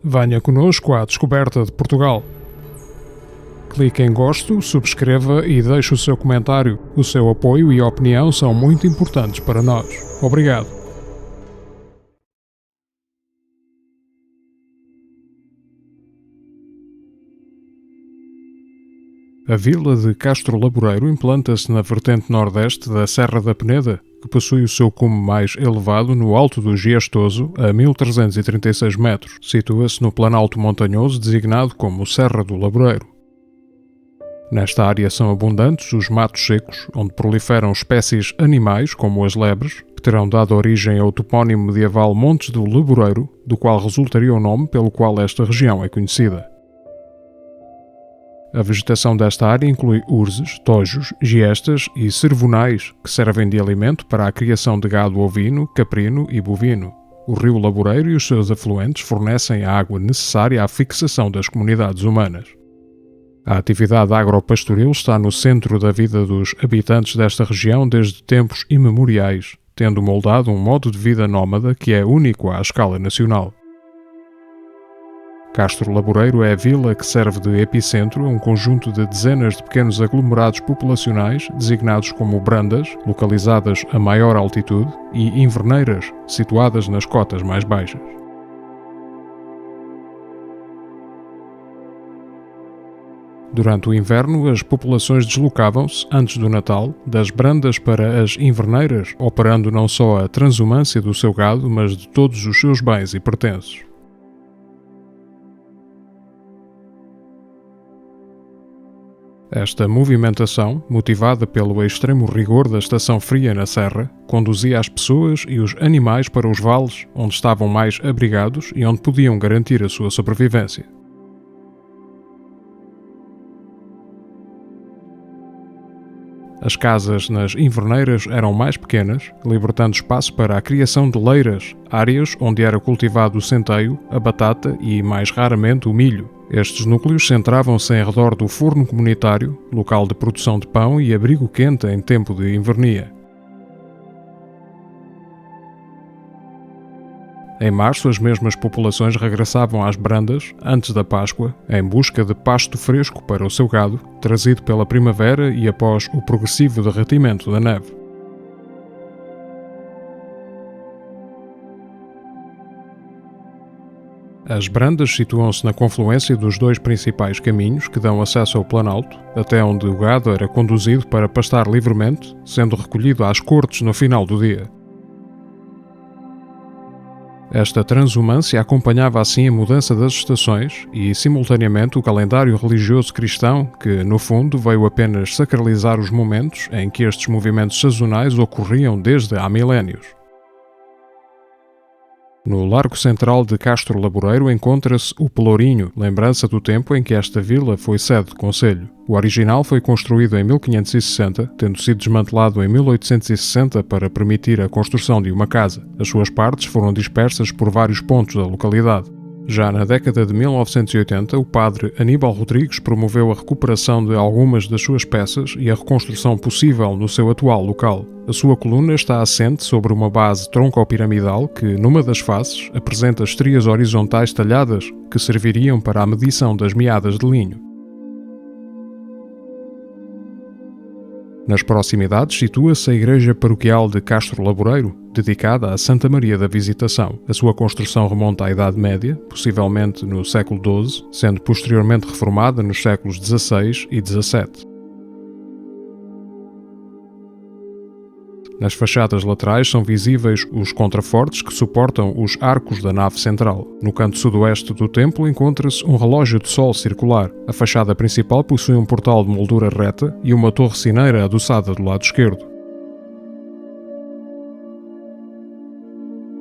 Venha conosco à descoberta de Portugal. Clique em gosto, subscreva e deixe o seu comentário. O seu apoio e opinião são muito importantes para nós. Obrigado. A vila de Castro Laboreiro implanta-se na vertente nordeste da Serra da Peneda, que possui o seu cume mais elevado no alto do Giestoso, a 1336 metros. Situa-se no planalto montanhoso designado como Serra do Laboreiro. Nesta área são abundantes os matos secos, onde proliferam espécies animais, como as lebres, que terão dado origem ao topónimo medieval Montes do Laboreiro, do qual resultaria o nome pelo qual esta região é conhecida. A vegetação desta área inclui urzes, tojos, giestas e cervonais, que servem de alimento para a criação de gado ovino, caprino e bovino. O rio Laboreiro e os seus afluentes fornecem a água necessária à fixação das comunidades humanas. A atividade agropastoril está no centro da vida dos habitantes desta região desde tempos imemoriais, tendo moldado um modo de vida nómada que é único à escala nacional. Castro Laboreiro é a vila que serve de epicentro a um conjunto de dezenas de pequenos aglomerados populacionais designados como brandas, localizadas a maior altitude, e inverneiras, situadas nas cotas mais baixas. Durante o inverno, as populações deslocavam-se, antes do Natal, das brandas para as inverneiras, operando não só a transumância do seu gado, mas de todos os seus bens e pertences. Esta movimentação, motivada pelo extremo rigor da estação fria na serra, conduzia as pessoas e os animais para os vales, onde estavam mais abrigados e onde podiam garantir a sua sobrevivência. As casas nas inverneiras eram mais pequenas, libertando espaço para a criação de leiras, áreas onde era cultivado o centeio, a batata e, mais raramente, o milho. Estes núcleos centravam-se em redor do forno comunitário, local de produção de pão e abrigo quente em tempo de invernia. Em março, as mesmas populações regressavam às brandas, antes da Páscoa, em busca de pasto fresco para o seu gado, trazido pela primavera e após o progressivo derretimento da neve. As brandas situam-se na confluência dos dois principais caminhos que dão acesso ao Planalto, até onde o gado era conduzido para pastar livremente, sendo recolhido às cortes no final do dia. Esta transumância acompanhava assim a mudança das estações e, simultaneamente, o calendário religioso cristão que, no fundo, veio apenas sacralizar os momentos em que estes movimentos sazonais ocorriam desde há milénios. No Largo Central de Castro Laboreiro encontra-se o Pelourinho, lembrança do tempo em que esta vila foi sede de concelho. O original foi construído em 1560, tendo sido desmantelado em 1860 para permitir a construção de uma casa. As suas partes foram dispersas por vários pontos da localidade. Já na década de 1980, o padre Aníbal Rodrigues promoveu a recuperação de algumas das suas peças e a reconstrução possível no seu atual local. A sua coluna está assente sobre uma base tronco-piramidal que, numa das faces, apresenta estrias horizontais talhadas que serviriam para a medição das meadas de linho. Nas proximidades situa-se a Igreja Paroquial de Castro Laboreiro, dedicada a Santa Maria da Visitação. A sua construção remonta à Idade Média, possivelmente no século XII, sendo posteriormente reformada nos séculos XVI e XVII. Nas fachadas laterais são visíveis os contrafortes que suportam os arcos da nave central. No canto sudoeste do templo encontra-se um relógio de sol circular. A fachada principal possui um portal de moldura reta e uma torre sineira adoçada do lado esquerdo.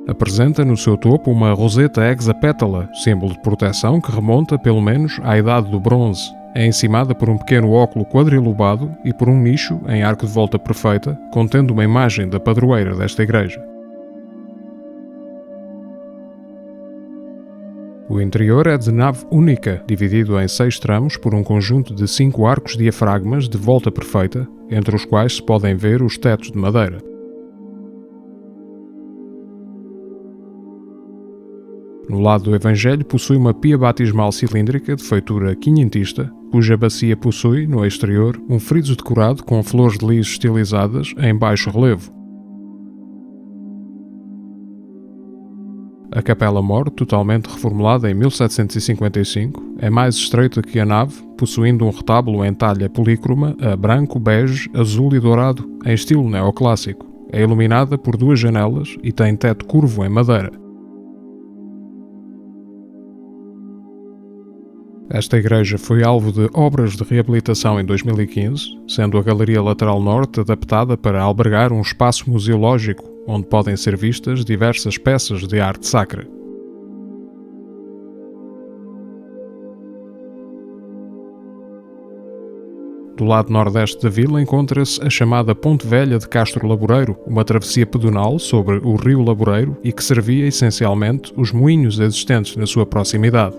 Apresenta no seu topo uma roseta hexapétala, símbolo de proteção que remonta pelo menos à Idade do Bronze. É encimada por um pequeno óculo quadrilobado e por um nicho em arco de volta perfeita, contendo uma imagem da padroeira desta igreja. O interior é de nave única, dividido em 6 tramos por um conjunto de 5 arcos diafragmas de volta perfeita, entre os quais se podem ver os tetos de madeira. No lado do Evangelho possui uma pia batismal cilíndrica de feitura quinhentista, cuja bacia possui, no exterior, um friso decorado com flores de lis estilizadas em baixo relevo. A capela-mor, totalmente reformulada em 1755, é mais estreita que a nave, possuindo um retábulo em talha polícroma a branco, bege, azul e dourado, em estilo neoclássico. É iluminada por duas janelas e tem teto curvo em madeira. Esta igreja foi alvo de obras de reabilitação em 2015, sendo a galeria lateral norte adaptada para albergar um espaço museológico, onde podem ser vistas diversas peças de arte sacra. Do lado nordeste da vila encontra-se a chamada Ponte Velha de Castro Laboreiro, uma travessia pedonal sobre o rio Laboreiro e que servia essencialmente os moinhos existentes na sua proximidade.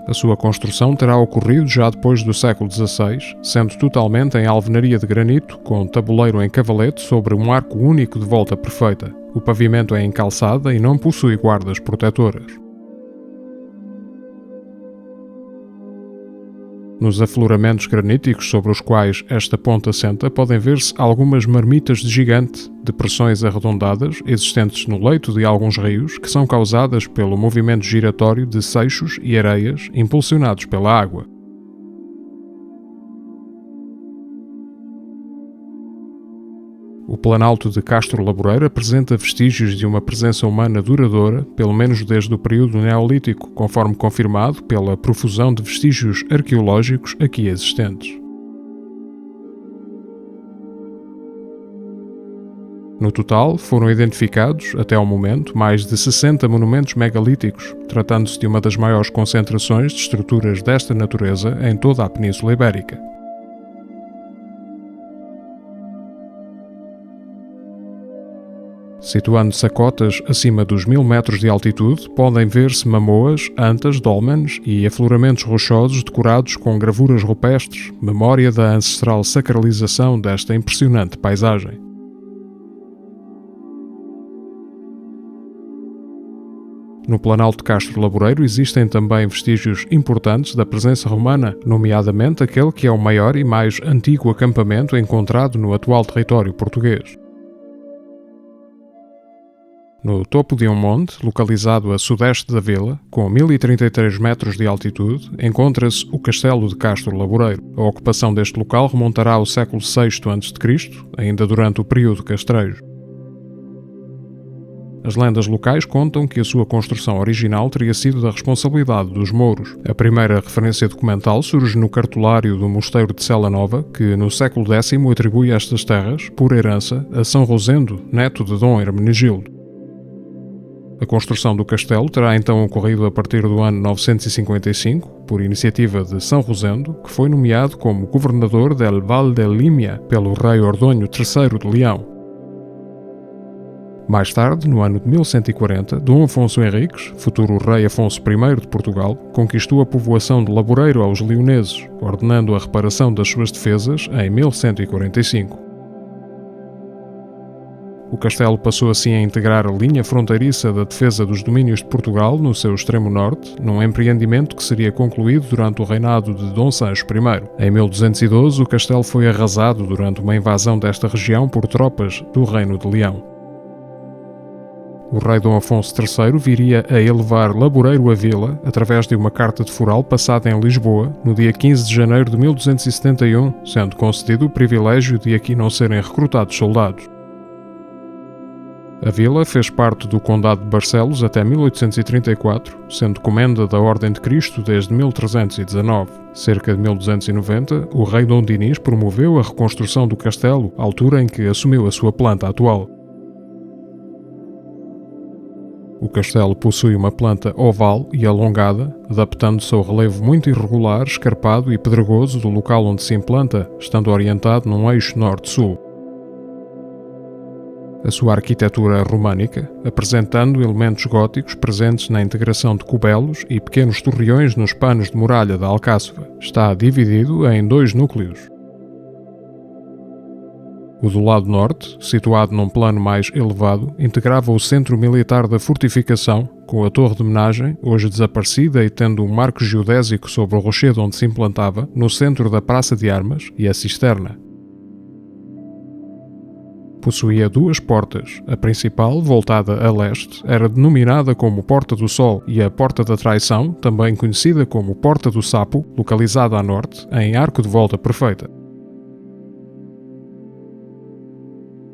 A sua construção terá ocorrido já depois do século XVI, sendo totalmente em alvenaria de granito, com tabuleiro em cavalete sobre um arco único de volta perfeita. O pavimento é em calçada e não possui guardas protetoras. Nos afloramentos graníticos sobre os quais esta ponte assenta podem ver-se algumas marmitas de gigante, depressões arredondadas existentes no leito de alguns rios que são causadas pelo movimento giratório de seixos e areias impulsionados pela água. O Planalto de Castro Laboreiro apresenta vestígios de uma presença humana duradoura, pelo menos desde o período neolítico, conforme confirmado pela profusão de vestígios arqueológicos aqui existentes. No total, foram identificados, até ao momento, mais de 60 monumentos megalíticos, tratando-se de uma das maiores concentrações de estruturas desta natureza em toda a Península Ibérica. Situando-se a cotas acima dos 1000 metros de altitude, podem ver-se mamoas, antas, dólmenes e afloramentos rochosos decorados com gravuras rupestres, memória da ancestral sacralização desta impressionante paisagem. No Planalto de Castro Laboreiro existem também vestígios importantes da presença romana, nomeadamente aquele que é o maior e mais antigo acampamento encontrado no atual território português. No topo de um monte, localizado a sudeste da vila, com 1033 metros de altitude, encontra-se o Castelo de Castro Laboreiro. A ocupação deste local remontará ao século VI a.C., ainda durante o período castrejo. As lendas locais contam que a sua construção original teria sido da responsabilidade dos mouros. A primeira referência documental surge no cartulário do Mosteiro de Cela Nova, que no século X atribui estas terras, por herança, a São Rosendo, neto de Dom Hermenegildo. A construção do castelo terá então ocorrido a partir do ano 955, por iniciativa de São Rosendo, que foi nomeado como governador del Val de Límia pelo rei Ordonho III de Leão. Mais tarde, no ano de 1140, Dom Afonso Henriques, futuro rei Afonso I de Portugal, conquistou a povoação de Laboreiro aos leoneses, ordenando a reparação das suas defesas em 1145. O castelo passou assim a integrar a linha fronteiriça da defesa dos domínios de Portugal no seu extremo norte, num empreendimento que seria concluído durante o reinado de Dom Sancho I. Em 1212, o castelo foi arrasado durante uma invasão desta região por tropas do Reino de Leão. O rei Dom Afonso III viria a elevar Laboreiro a vila através de uma carta de foral passada em Lisboa no dia 15 de janeiro de 1271, sendo concedido o privilégio de aqui não serem recrutados soldados. A vila fez parte do Condado de Barcelos até 1834, sendo comenda da Ordem de Cristo desde 1319. Cerca de 1290, o rei Dom Dinis promoveu a reconstrução do castelo, altura em que assumiu a sua planta atual. O castelo possui uma planta oval e alongada, adaptando-se ao relevo muito irregular, escarpado e pedregoso do local onde se implanta, estando orientado num eixo norte-sul. A sua arquitetura é românica, apresentando elementos góticos presentes na integração de cubelos e pequenos torreões nos panos de muralha da Alcáçova. Está dividido em 2 núcleos. O do lado norte, situado num plano mais elevado, integrava o centro militar da fortificação, com a torre de homenagem, hoje desaparecida e tendo um marco geodésico sobre o rochedo onde se implantava, no centro da Praça de Armas, e a cisterna. Possuía duas portas. A principal, voltada a leste, era denominada como Porta do Sol e a Porta da Traição, também conhecida como Porta do Sapo, localizada a norte, em arco de volta perfeita.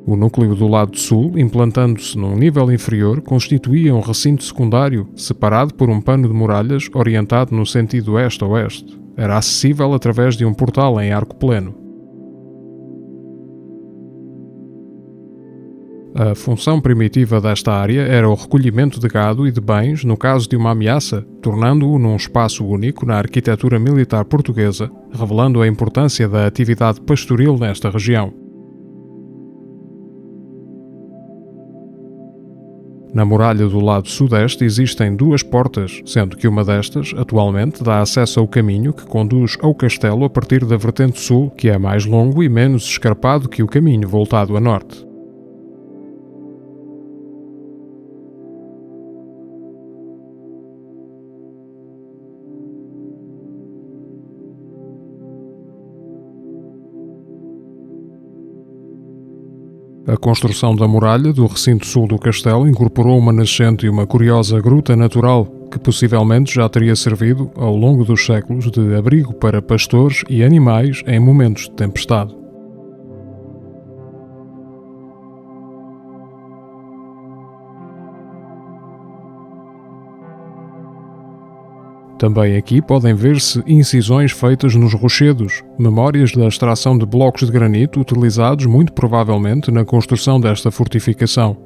O núcleo do lado sul, implantando-se num nível inferior, constituía um recinto secundário, separado por um pano de muralhas orientado no sentido oeste-oeste. Era acessível através de um portal em arco pleno. A função primitiva desta área era o recolhimento de gado e de bens no caso de uma ameaça, tornando-o num espaço único na arquitetura militar portuguesa, revelando a importância da atividade pastoril nesta região. Na muralha do lado sudeste existem duas portas, sendo que uma destas, atualmente, dá acesso ao caminho que conduz ao castelo a partir da vertente sul, que é mais longo e menos escarpado que o caminho voltado a norte. A construção da muralha do recinto sul do castelo incorporou uma nascente e uma curiosa gruta natural, que possivelmente já teria servido, ao longo dos séculos, de abrigo para pastores e animais em momentos de tempestade. Também aqui podem ver-se incisões feitas nos rochedos, memórias da extração de blocos de granito utilizados muito provavelmente na construção desta fortificação.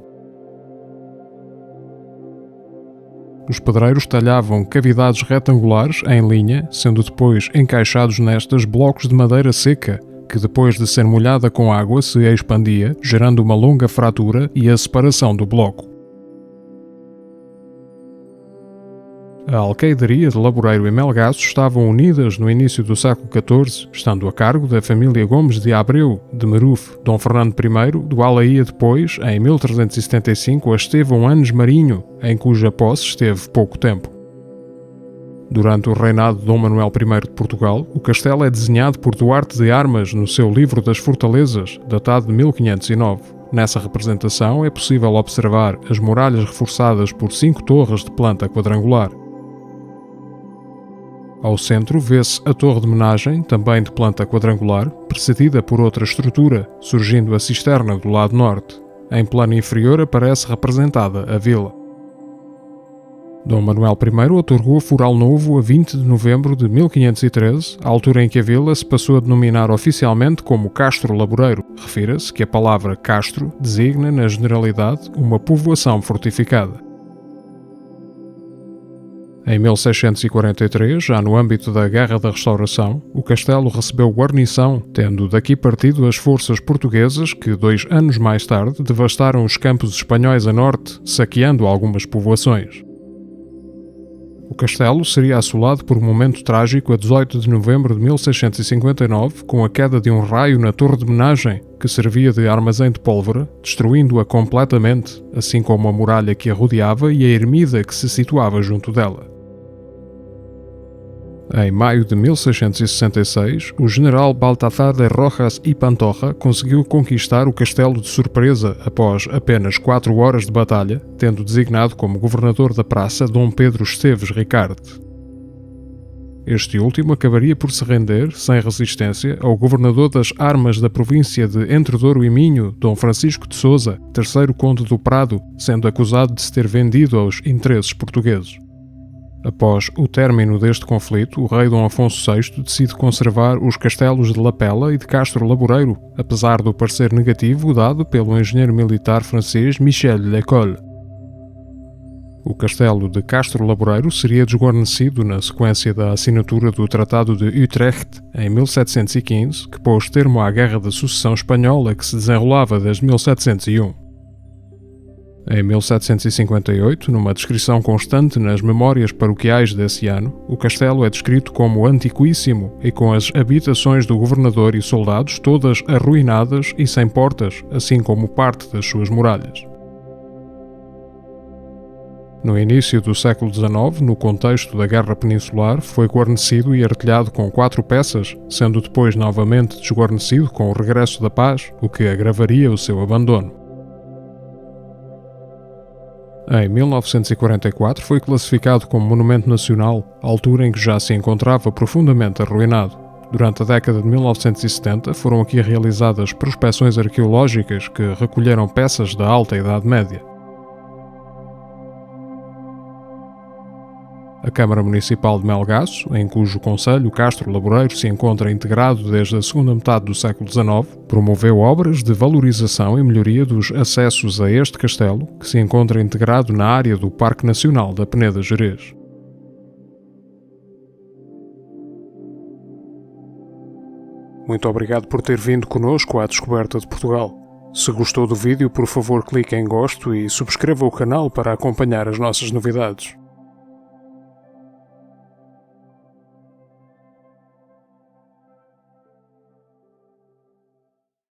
Os pedreiros talhavam cavidades retangulares em linha, sendo depois encaixados nestas blocos de madeira seca, que depois de ser molhada com água se expandia, gerando uma longa fratura e a separação do bloco. A alqueiraria de Laboreiro e Melgaço estavam unidas no início do século XIV, estando a cargo da família Gomes de Abreu, de Meruf, Dom Fernando I, do qual ia depois, em 1375, a Estevão Anes Marinho, em cuja posse esteve pouco tempo. Durante o reinado de Dom Manuel I de Portugal, o castelo é desenhado por Duarte de Armas no seu Livro das Fortalezas, datado de 1509. Nessa representação é possível observar as muralhas reforçadas por 5 torres de planta quadrangular. Ao centro vê-se a torre de homenagem, também de planta quadrangular, precedida por outra estrutura, surgindo a cisterna do lado norte. Em plano inferior aparece representada a vila. Dom Manuel I outorgou Foral Novo a 20 de novembro de 1513, a altura em que a vila se passou a denominar oficialmente como Castro Laboreiro. Refira-se que a palavra Castro designa, na generalidade, uma povoação fortificada. Em 1643, já no âmbito da Guerra da Restauração, o castelo recebeu guarnição, tendo daqui partido as forças portuguesas que, 2 anos mais tarde, devastaram os campos espanhóis a norte, saqueando algumas povoações. O castelo seria assolado por um momento trágico a 18 de novembro de 1659, com a queda de um raio na torre de homenagem, que servia de armazém de pólvora, destruindo-a completamente, assim como a muralha que a rodeava e a ermida que se situava junto dela. Em maio de 1666, o general Baltazar de Rojas y Pantoja conseguiu conquistar o castelo de surpresa após apenas 4 horas de batalha, tendo designado como governador da praça Dom Pedro Esteves Ricarte. Este último acabaria por se render, sem resistência, ao governador das armas da província de Entre Douro e Minho, Dom Francisco de Sousa, terceiro conde do Prado, sendo acusado de se ter vendido aos interesses portugueses. Após o término deste conflito, o rei Dom Afonso VI decide conservar os castelos de Lapela e de Castro Laboreiro, apesar do parecer negativo dado pelo engenheiro militar francês Michel Lecolle. O castelo de Castro Laboreiro seria desguarnecido na sequência da assinatura do Tratado de Utrecht, em 1715, que pôs termo à Guerra da Sucessão Espanhola que se desenrolava desde 1701. Em 1758, numa descrição constante nas memórias paroquiais desse ano, o castelo é descrito como antiquíssimo e com as habitações do governador e soldados todas arruinadas e sem portas, assim como parte das suas muralhas. No início do século XIX, no contexto da Guerra Peninsular, foi guarnecido e artilhado com 4 peças, sendo depois novamente desguarnecido com o regresso da paz, o que agravaria o seu abandono. Em 1944 foi classificado como Monumento Nacional, altura em que já se encontrava profundamente arruinado. Durante a década de 1970 foram aqui realizadas prospecções arqueológicas que recolheram peças da Alta Idade Média. A Câmara Municipal de Melgaço, em cujo concelho Castro Laboreiro se encontra integrado desde a segunda metade do século XIX, promoveu obras de valorização e melhoria dos acessos a este castelo, que se encontra integrado na área do Parque Nacional da Peneda Gerês. Muito obrigado por ter vindo conosco à descoberta de Portugal. Se gostou do vídeo, por favor clique em gosto e subscreva o canal para acompanhar as nossas novidades.